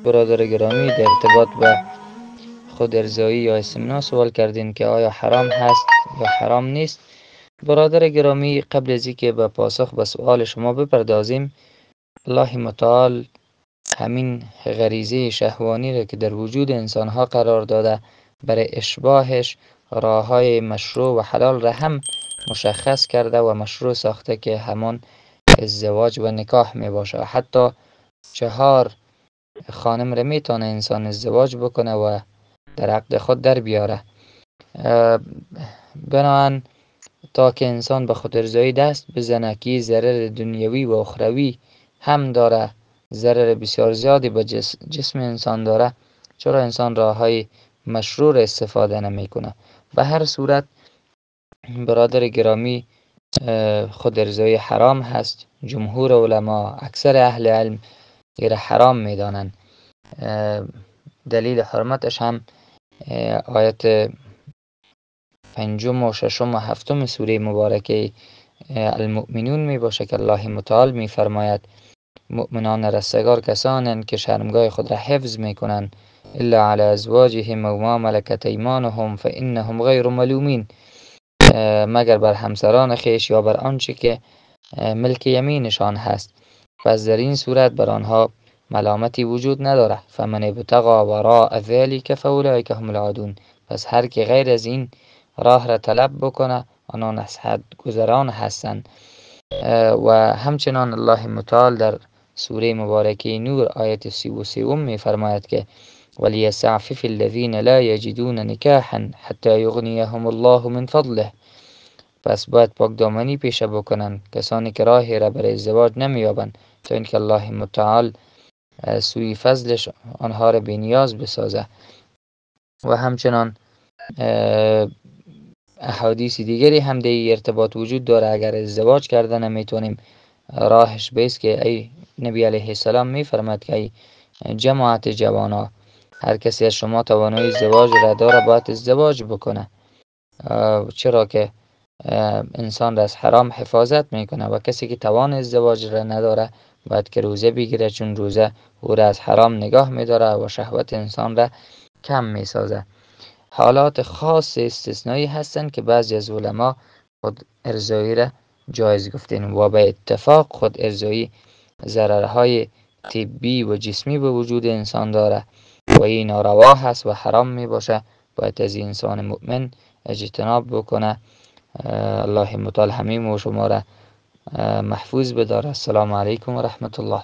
برادر گرامی، در ارتباط به خود ارضایی یا استمناء سوال کردین که آیا حرام هست یا حرام نیست. برادر گرامی، قبل از اینکه به پاسخ به سوال شما بپردازیم، الله متعال همین غریزه شهوانی را که در وجود انسانها قرار داده، برای اشباهش راههای مشروع و حلال را هم مشخص کرده و مشروع ساخته که همان ازدواج و نکاح می باشه. حتی 4 خانم را میتونه انسان ازدواج بکنه و در عقد خود در بیاره. بنابراین تا که انسان به خود ارضایی دست بزنه که ضرر دنیوی و اخروی هم داره، ضرر بسیار زیادی به جسم انسان داره، چرا انسان راههای مشروع استفاده نمیکنه؟ به هر صورت برادر گرامی، خود ارضایی حرام هست. جمهور علما، اکثر اهل علم غیر حرام میدانند. دلیل حرمتش هم آیت 5 و 6 و 7 سوره مبارکه المؤمنون می باشه که الله متعال می فرماید مؤمنان رستگار کسانند که شرمگاه خود را حفظ می کنند الا علی ازواجهم و ما ملکت ایمانهم فانهم غیر ملومین، مگر بر همسران خیش یا بر آنچه که ملک یمینشان هست، پس در این صورت بر آنها ملامتی وجود نداره. فمن ابتغى وراء ذلك فاولئک هم العادون، پس هر که غیر از این راه را طلب بکنه آنان از حد گذران هستند. و همچنان الله متعال در سوره مبارکه نور آیت 33 می فرماید که ولیستعفف الذین لا یجدون نکاحا حتی یغنیهم الله من فضله، پس باید پاک دامنی پیشه بکنن کسانی که راهی را برای ازدواج نمیابند تا اینکه الله متعال سوی فضلش آنها را بی‌نیاز بسازه. و همچنان احادیث دیگری هم در ارتباط وجود داره. اگر ازدواج کرده نمیتونیم، راهش بیست که ای نبی علیه السلام میفرماد که ای جماعت جوانا، هر کسی از شما توانایی ازدواج را داره باید ازدواج بکنه، چرا که انسان را از حرام حفاظت میکنه، و کسی که توان ازدواج را نداره باید که روزه بگیره، چون روزه او را از حرام نگاه میداره و شهوت انسان را کم میسازه. حالات خاص استثنایی هستند که بعضی از علما خود ارضایی را جایز گفتین و به اتفاق خود ارضایی ضررهای طبی و جسمی به وجود انسان داره و این ناروا هست و حرام می باشه. باید از انسان مؤمن اجتناب بکنه. الله متعال همه و شما را محفوظ بداره. السلام علیکم و رحمت الله.